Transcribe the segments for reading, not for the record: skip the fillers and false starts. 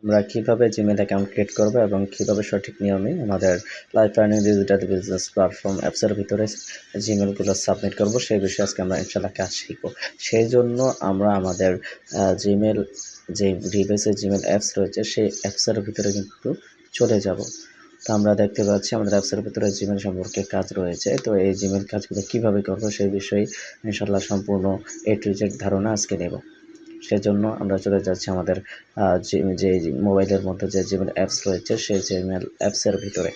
আমরা কীভাবে Gmail account create করব এবং কীভাবে সঠিক নিয়মে আমাদের life earning digital business platform অ্যাপসের ভিতরে জিমেলগুলো সাবমিট করব সেই বিষয়ে আজকে আমরা ইনশাআল্লাহ কাজ শিখব। সেই জন্য আমরা আমাদের জিমেল যে ডিভাইসে জিমেল অ্যাপস রয়েছে সেই অ্যাপসের ভিতরে কিন্তু চলে যাব। তো আমরা দেখতে পাচ্ছি আমাদের অ্যাপসের ভিতরে জিমেল সম্পর্কে কাজ রয়েছে। তো এই জিমেল কাজগুলো কীভাবে করব সেই বিষয়ে ইনশাআল্লাহ সম্পূর্ণ A to Z ধারণা আজকে নেব। সেজন্য আমরা চলে যাচ্ছি আমাদের যে মোবাইলের মধ্যে যে জিমেল অ্যাপস রয়েছে সেই জিমেল অ্যাপসের ভিতরে।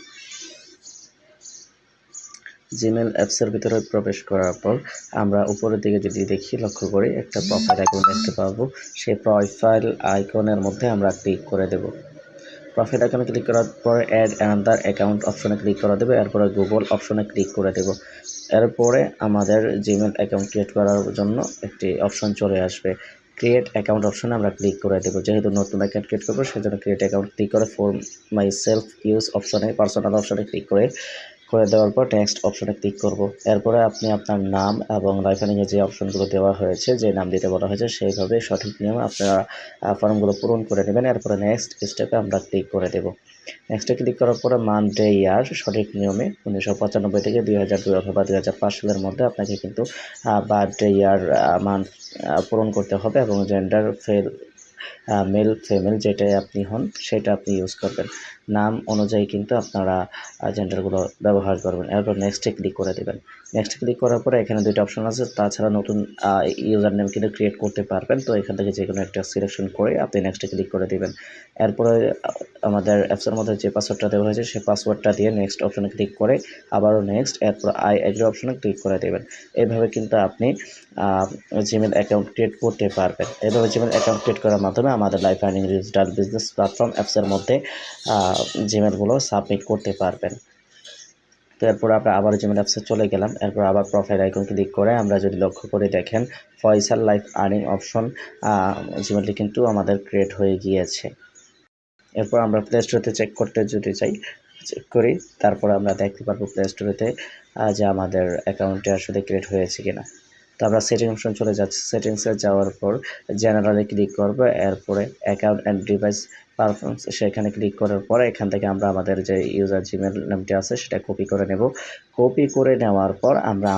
জিমেল অ্যাপসের ভিতরে প্রবেশ করার পর আমরা উপরের দিকে যদি দেখি লক্ষ্য করি একটা প্রোফাইল আইকন দেখতে পাবো। সেই প্রোফাইল আইকনের মধ্যে আমরা ক্লিক করে দেব। প্রোফাইল আইকনে ক্লিক করার পর অ্যাড অ্যানাদার অ্যাকাউন্ট অপশনে ক্লিক করে দেবো। এরপরে গুগল অপশনে ক্লিক করে দেব। এরপরে আমাদের জিমেল অ্যাকাউন্ট ক্রিয়েট করার জন্য একটি অপশন চলে আসবে। ক্রিয়েট অ্যাকাউন্ট অপশনে আমরা ক্লিক করে দেবো। যেহেতু নতুন অ্যাকাউন্ট ক্রিয়েট করবো সেজন্য ক্রিয়েট অ্যাকাউন্ট ক্লিক করে ফর মাই সেলফ ইউজ অপশনে পার্সোনাল অপশনে ক্লিক করে দেওয়ার পর নেক্সট অপশনে ক্লিক করব। এরপরে আপনি আপনার নাম এবং লাইফ আর্নিংয়ে যে অপশনগুলো দেওয়া হয়েছে, যে নাম দিতে বলা হয়েছে সেইভাবে সঠিক নিয়মে আপনারা ফর্মগুলো পূরণ করে নেবেন। এরপরে নেক্সট স্টেপে আমরা ক্লিক করে দেব। নেক্সটে ক্লিক করার পরে মান্থ ডে ইয়ার সঠিক নিয়মে 1995 থেকে 2002 অথবা 2005 সালের মধ্যে আপনাকে কিন্তু বার্থডে ইয়ার মান্থ পূরণ করতে হবে এবং জেন্ডার মেল ফিমেল যেটাই আপনি হন সেটা আপনি ইউজ করবেন। নাম অনুযায়ী কিন্তু আপনারা জেন্ডারগুলো ব্যবহার করবেন। এরপর নেক্সটে ক্লিক করে দেবেন। নেক্সট ক্লিক করার পরে এখানে দুইটা অপশন আছে, তাছাড়া নতুন ইউজার নেম কিন্তু ক্রিয়েট করতে পারবেন। তো এখান থেকে যে কোনো একটা সিলেকশন করে আপনি নেক্সটে ক্লিক করে দেবেন। এরপরে আমাদের অ্যাপসের মধ্যে যে পাসওয়ার্ডটা দেওয়া হয়েছে সেই পাসওয়ার্ডটা দিয়ে নেক্সট অপশনে ক্লিক করে আবারও নেক্সট, এরপর আই এগ্রি অপশনে ক্লিক করে দেবেন। এইভাবে কিন্তু আপনি জিমেল অ্যাকাউন্ট ক্রিয়েট করতে পারবেন। এইভাবে জিমেল অ্যাকাউন্ট ক্রিয়েট করার মাধ্যমে আমাদের life earning digital business platform অ্যাপসের মধ্যে জিমেলগুলো সাবমিট করতে পারবেন। তো এরপর আমরা আবার জিমেল অ্যাপসে চলে গেলাম। এরপর আবার প্রোফাইল আইকন ক্লিক করে আমরা যদি লক্ষ্য করে দেখেন ফয়সাল লাইফ আর্নিং অপশন জিমেলটি কিন্তু আমাদের ক্রিয়েট হয়ে গিয়েছে। এরপর আমরা প্লে স্টোরেতে চেক করতে যদি চাই, চেক করি, তারপর আমরা দেখতে পারবো প্লে স্টোরেতে যে আমাদের অ্যাকাউন্টটি আসলে ক্রিয়েট হয়েছে কিনা। তো আমরা সেটিং অপশন চলে যাচ্ছি। সেটিংসে যাওয়ার পর জেনারেলে ক্লিক করবো। এরপরে অ্যাকাউন্ট অ্যান্ড ডিভাইস পারফরমেন্স সেখানে ক্লিক করার পরে এখান থেকে আমরা আমাদের যে ইউজার জিমেল নামটি আছে সেটা কপি করে নেব। কপি করে নেওয়ার পর আমরা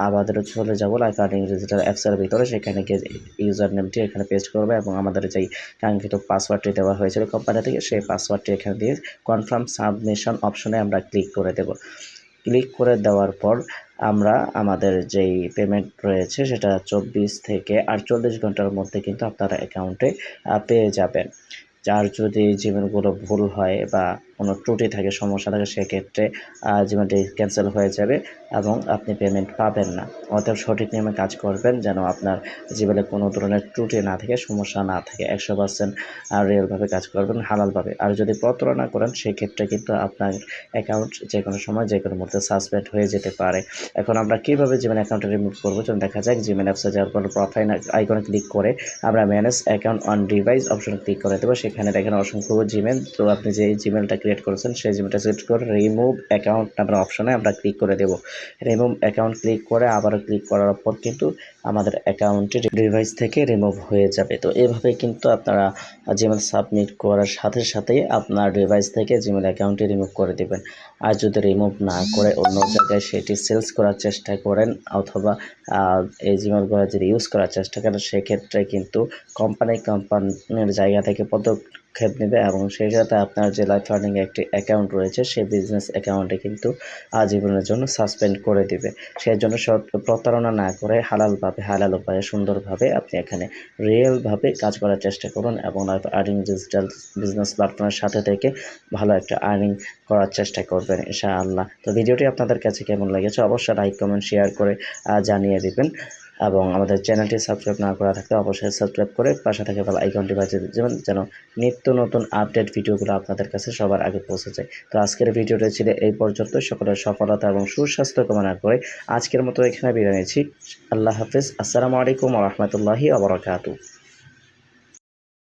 আমাদের চলে যাব লাইফ আর্নিং ডিজিটাল অ্যাপসের ভিতরে। সেখানে গিয়ে ইউজার নেমটি এখানে পেস্ট করবো এবং আমাদের যেই কাঙ্ক্ষিত পাসওয়ার্ডটি দেওয়া হয়েছিল কোম্পানি থেকে সেই পাসওয়ার্ডটি এখানে দিয়ে কনফার্ম সাবমিশন অপশনে আমরা ক্লিক করে দেব। ক্লিক করে দেওয়ার পর আমরা আমাদের যেই পেমেন্ট রয়েছে সেটা 24 থেকে 48 ঘন্টার মধ্যে কিন্তু আপনারা অ্যাকাউন্টে পেয়ে যাবেন। আর যদি জিমেলগুলো ভুল হয় বা কোনো ত্রুটি থাকে, সমস্যা থাকে, সেক্ষেত্রে জিমেলটি ক্যান্সেল হয়ে যাবে এবং আপনি পেমেন্ট পাবেন না। অতএব সঠিক নিয়মে কাজ করবেন যেন আপনার জিমেলে কোনো ধরনের ত্রুটি না থাকে, সমস্যা না থাকে। 100% রিয়েলভাবে কাজ করবেন, হালালভাবে। আর যদি প্রতারণা করেন সেক্ষেত্রে কিন্তু আপনার অ্যাকাউন্ট যে কোনো সময় যে কোনো মুহূর্তে সাসপেন্ড হয়ে যেতে পারে। এখন আমরা কীভাবে জিমেল অ্যাকাউন্টটা রিমুভ করবো চলুন দেখা যাক। জিমেল অ্যাপসে যাওয়ার পর প্রোফাইল আইকনে ক্লিক করে আমরা ম্যানেজ অ্যাকাউন্ট অন ডিভাইস অপশনে ক্লিক করে দেবো। সেখানে দেখেন অসংখ্য জিমেল। তো আপনি যে জিমেলটা ক্রিয়েট করেছেন সেই জিমেলটা সিলেক্ট করে রিমুভ অ্যাকাউন্ট নামের অপশনে আমরা ক্লিক করে দেবো। রিমুভ অ্যাকাউন্ট ক্লিক করে আবারও ক্লিক করার পর কিন্তু আমাদের অ্যাকাউন্টটি ডিভাইস থেকে রিমুভ হয়ে যাবে। তো এভাবে কিন্তু আপনারা জিমেল সাবমিট করার সাথে সাথেই আপনার ডিভাইস থেকে জিমেল অ্যাকাউন্টটি রিমুভ করে দেবেন। আর যদি রিমুভ না করে অন্য জায়গায় সেটি সেলস করার চেষ্টা করেন অথবা এই জিমেলগুলো যদি ইউজ করার চেষ্টা করেন সেক্ষেত্রে কিন্তু কোম্পানির জায়গা থেকে পদক্ষেপ নেবে এবং সেই সাথে আপনার যে লাইফ আর্নিং একটি অ্যাকাউন্ট রয়েছে সেই বিজনেস অ্যাকাউন্টে কিন্তু আজীবনের জন্য সাসপেন্ড করে দিবে। সেই জন্য প্রতারণা না করে হালালভাবে, হালাল উপায়ে, সুন্দরভাবে আপনি এখানে রিয়েলভাবে কাজ করার চেষ্টা করুন এবং লাইফ আর্নিং ডিজিটাল বিজনেস প্ল্যাটফর্মের সাথে থেকে ভালো একটা আর্নিং করার চেষ্টা করবেন ইনশাআল্লাহ। তো ভিডিওটি আপনাদের কাছে কেমন লেগেছে অবশ্যই লাইক, কমেন্ট, শেয়ার করে জানিয়ে দিবেন এবং আমাদের চ্যানেলটি সাবস্ক্রাইব না করা থাকলে অবশ্যই সাবস্ক্রাইব করে পাশে থাকা বেল আইকনটি বাজিয়ে দেবেন যেন নিত্য নতুন আপডেট ভিডিওগুলো আপনাদের কাছে সবার আগে পৌঁছে যায়। তো আজকের ভিডিওটি ছিল এই পর্যন্ত। সকলের সফলতা এবং সুস্বাস্থ্য কামনা করে আজকের মতো এখানে বিদায় নিচ্ছি। আল্লাহ হাফেজ। আসসালামু আলাইকুম ওয়া রাহমাতুল্লাহি ওয়া বারাকাতুহু।